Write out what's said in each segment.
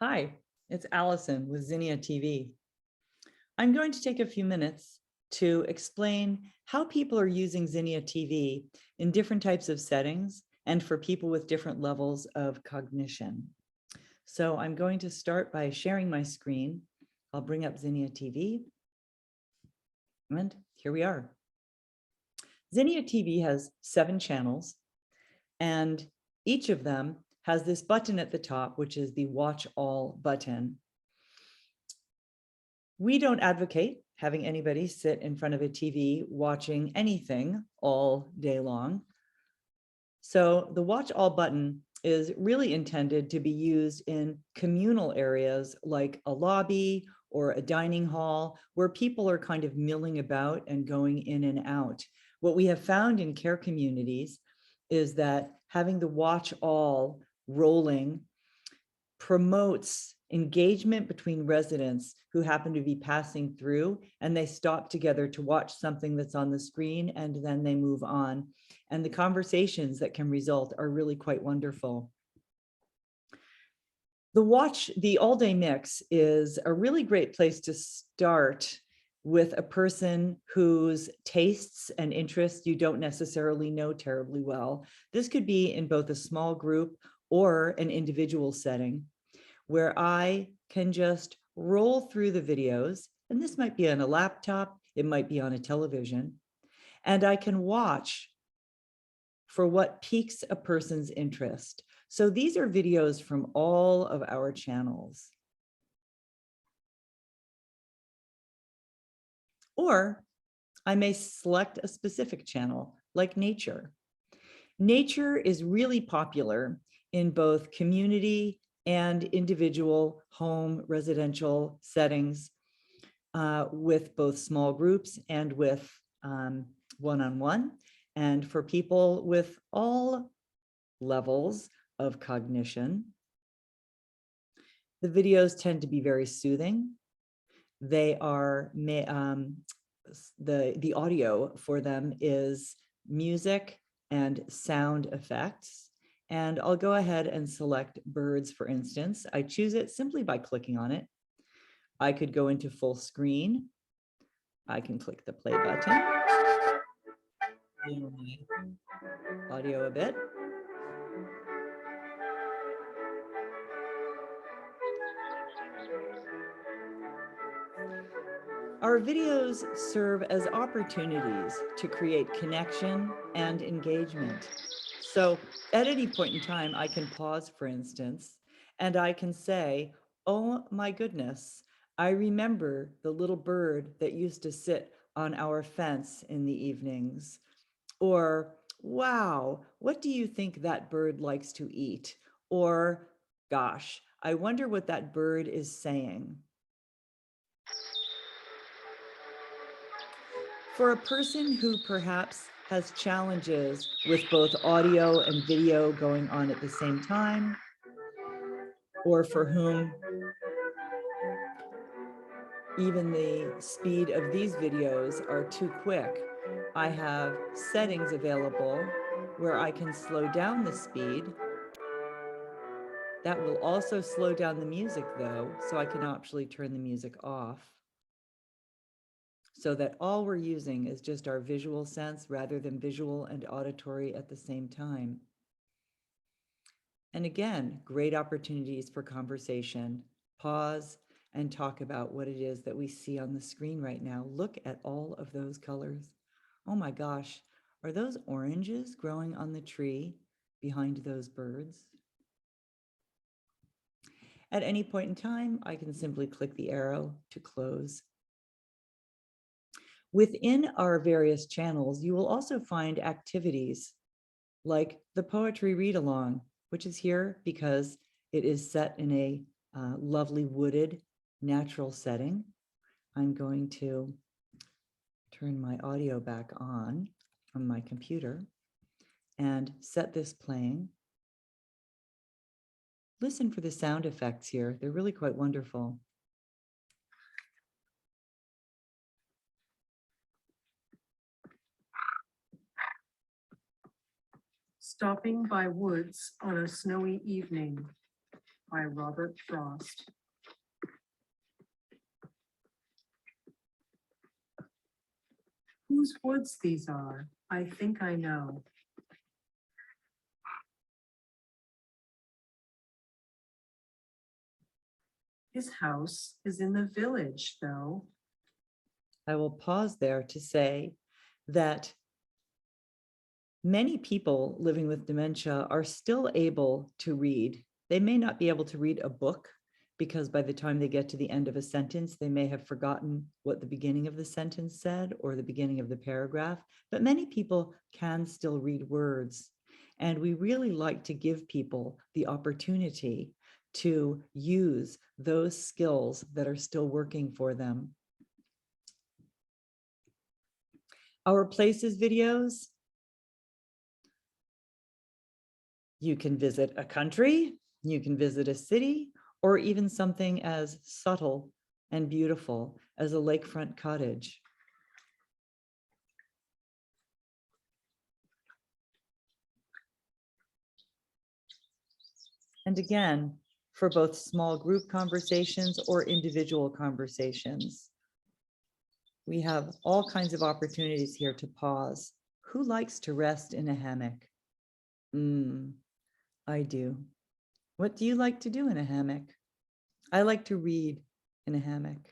Hi, it's Allyson with Zinnia TV. I'm going to take a few minutes to explain how people are using Zinnia TV in different types of settings and for people with different levels of cognition. So I'm going to start by sharing my screen. I'll bring up Zinnia TV. And here we are. Zinnia TV has 7 channels, and each of them has this button at the top, which is the Watch All button. We don't advocate having anybody sit in front of a TV watching anything all day long. So the Watch All button is really intended to be used in communal areas like a lobby or a dining hall where people are kind of milling about and going in and out. What we have found in care communities is that having the Watch All rolling promotes engagement between residents who happen to be passing through, and they stop together to watch something that's on the screen, and then they move on. And the conversations that can result are really quite wonderful. The all-day mix is a really great place to start with a person whose tastes and interests you don't necessarily know terribly well. This could be in both a small group or an individual setting, where I can just roll through the videos, and this might be on a laptop, it might be on a television, and I can watch for what piques a person's interest. So these are videos from all of our channels. Or I may select a specific channel, like nature. Nature is really popular in both community and individual home residential settings, with both small groups and with one-on-one, and for people with all levels of cognition. The videos tend to be very soothing. They are, the audio for them is music and sound effects. And I'll go ahead and select birds, for instance. I choose it simply by clicking on it. I could go into full screen. I can click the play button. Zoom my audio a bit. Our videos serve as opportunities to create connection and engagement. So at any point in time, I can pause, for instance, and I can say, oh my goodness, I remember the little bird that used to sit on our fence in the evenings. Or, wow, what do you think that bird likes to eat? Or, gosh, I wonder what that bird is saying. For a person who perhaps has challenges with both audio and video going on at the same time, or for whom even the speed of these videos are too quick, I have settings available where I can slow down the speed. That will also slow down the music though, so I can actually turn the music off, so that all we're using is just our visual sense rather than visual and auditory at the same time. And again, great opportunities for conversation. Pause and talk about what it is that we see on the screen right now. Look at all of those colors. Oh my gosh, are those oranges growing on the tree behind those birds? At any point in time, I can simply click the arrow to close. Within our various channels, you will also find activities like the poetry read along, which is here because it is set in a lovely wooded natural setting. I'm going to turn my audio back on my computer and set this playing. Listen for the sound effects here. They're really quite wonderful. Stopping by woods on a snowy evening. by Robert Frost. Whose woods these are, I think I know. His house is in the village, though. I will pause there to say that many people living with dementia are still able to read. They may not be able to read a book because by the time they get to the end of a sentence, they may have forgotten what the beginning of the sentence said or the beginning of the paragraph, but many people can still read words. And we really like to give people the opportunity to use those skills that are still working for them. Our places videos, you can visit a country, you can visit a city, or even something as subtle and beautiful as a lakefront cottage. And again, for both small group conversations or individual conversations, we have all kinds of opportunities here to pause. Who likes to rest in a hammock? I do. What do you like to do in a hammock? I like to read in a hammock.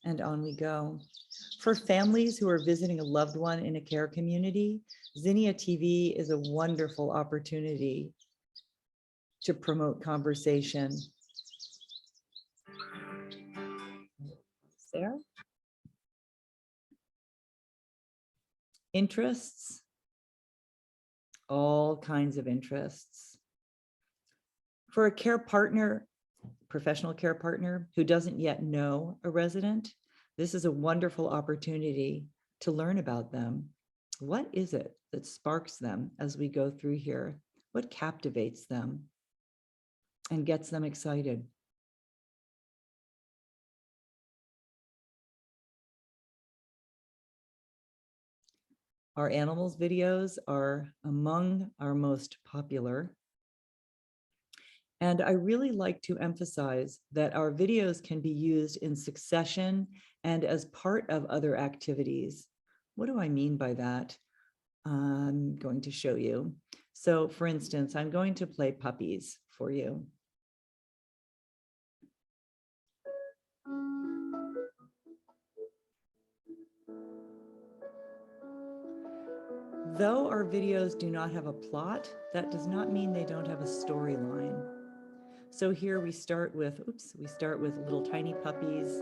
And on we go. For families who are visiting a loved one in a care community, Zinnia TV is a wonderful opportunity to promote conversation. There. Interests, all kinds of interests. For a care partner, professional care partner who doesn't yet know a resident, this is a wonderful opportunity to learn about them. What is it that sparks them as we go through here? What captivates them and gets them excited? Our animals videos are among our most popular. And I really like to emphasize that our videos can be used in succession and as part of other activities. What do I mean by that? I'm going to show you. So for instance, I'm going to play puppies for you. Though our videos do not have a plot, that does not mean they don't have a storyline. So here we start with little tiny puppies.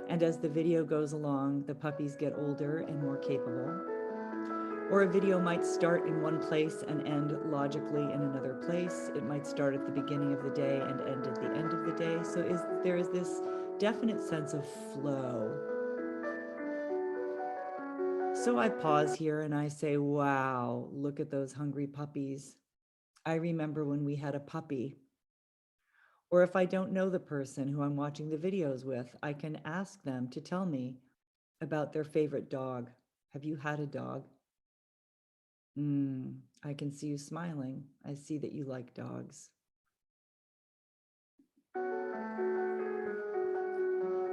And as the video goes along, the puppies get older and more capable. Or a video might start in one place and end logically in another place. It might start at the beginning of the day and end at the end of the day. So there is this definite sense of flow. So I pause here and I say, wow, look at those hungry puppies. I remember when we had a puppy. Or if I don't know the person who I'm watching the videos with, I can ask them to tell me about their favorite dog. Have you had a dog? I can see you smiling. I see that you like dogs.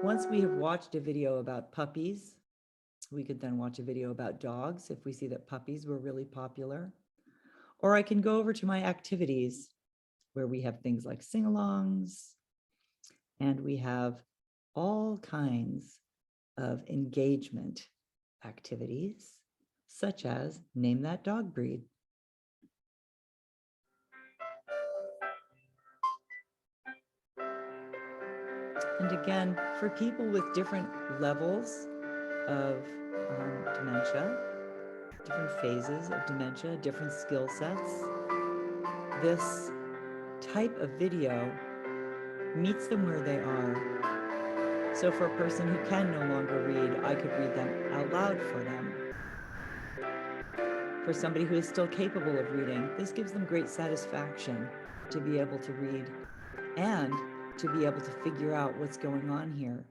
Once we have watched a video about puppies, we could then watch a video about dogs if we see that puppies were really popular. Or I can go over to my activities where we have things like sing-alongs, and we have all kinds of engagement activities, such as name that dog breed. And again, for people with different levels of dementia, different phases of dementia, different skill sets, this type of video meets them where they are. So for a person who can no longer read, I could read them out loud for them. For somebody who is still capable of reading, this gives them great satisfaction to be able to read and to be able to figure out what's going on here.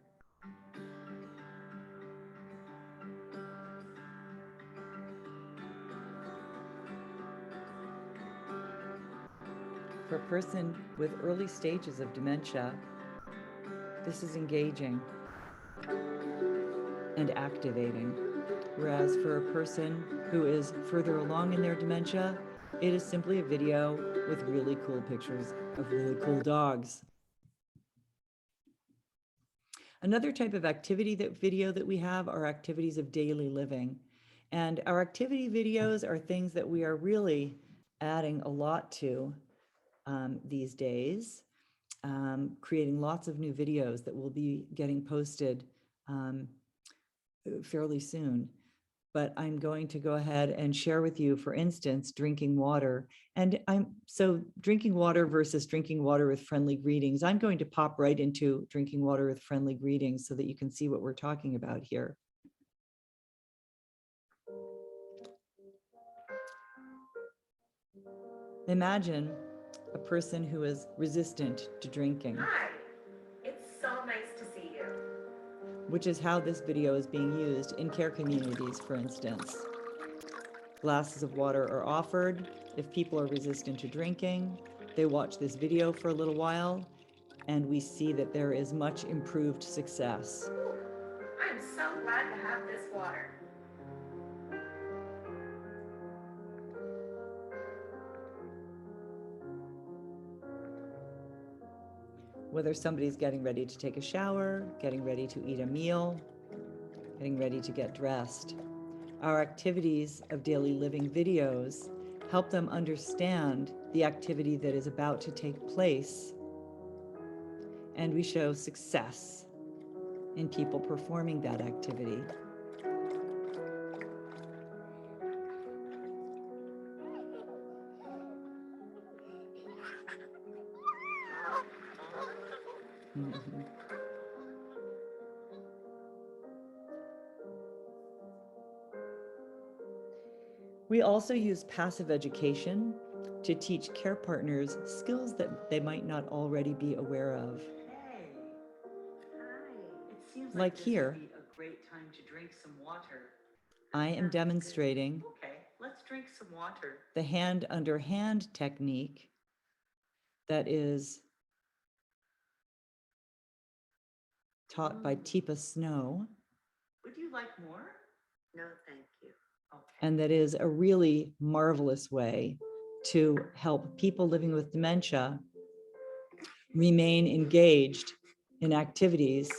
For for a person with early stages of dementia, this is engaging and activating. Whereas for a person who is further along in their dementia, it is simply a video with really cool pictures of really cool dogs. Another type of activity video that we have are activities of daily living. And our activity videos are things that we are really adding a lot to these days, creating lots of new videos that will be getting posted fairly soon. But I'm going to go ahead and share with you, for instance, drinking water. And so drinking water versus drinking water with friendly greetings. I'm going to pop right into drinking water with friendly greetings so that you can see what we're talking about here. Imagine a person who is resistant to drinking. Hi, it's so nice to see you. Which is how this video is being used in care communities, for instance. Glasses of water are offered. If people are resistant to drinking, they watch this video for a little while, and we see that there is much improved success. I'm so glad to have this water. Whether somebody's getting ready to take a shower, getting ready to eat a meal, getting ready to get dressed. Our activities of daily living videos help them understand the activity that is about to take place. And we show success in people performing that activity. Mm-hmm. We also use passive education to teach care partners skills that they might not already be aware of. Hey, hi. It seems Like this here, would be a great time to drink some water. I am demonstrating Okay, let's drink some water. the hand under hand technique that is taught by Teepa Snow. Would you like more? No, thank you. Okay. And that is a really marvelous way to help people living with dementia remain engaged in activities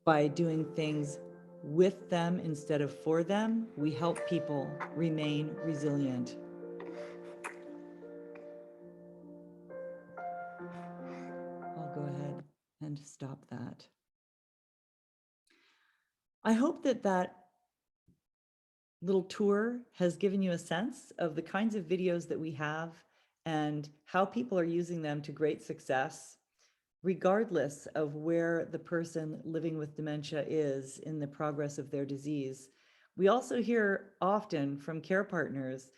by doing things with them instead of for them. We help people remain resilient. I'll go ahead and stop that. I hope that that little tour has given you a sense of the kinds of videos that we have and how people are using them to great success, regardless of where the person living with dementia is in the progress of their disease. We also hear often from care partners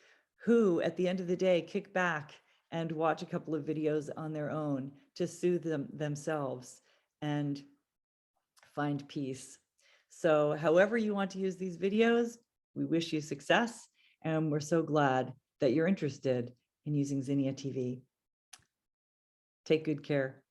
who, at the end of the day, kick back and watch a couple of videos on their own to soothe themselves and find peace. So however you want to use these videos, we wish you success, and we're so glad that you're interested in using Zinnia TV. Take good care.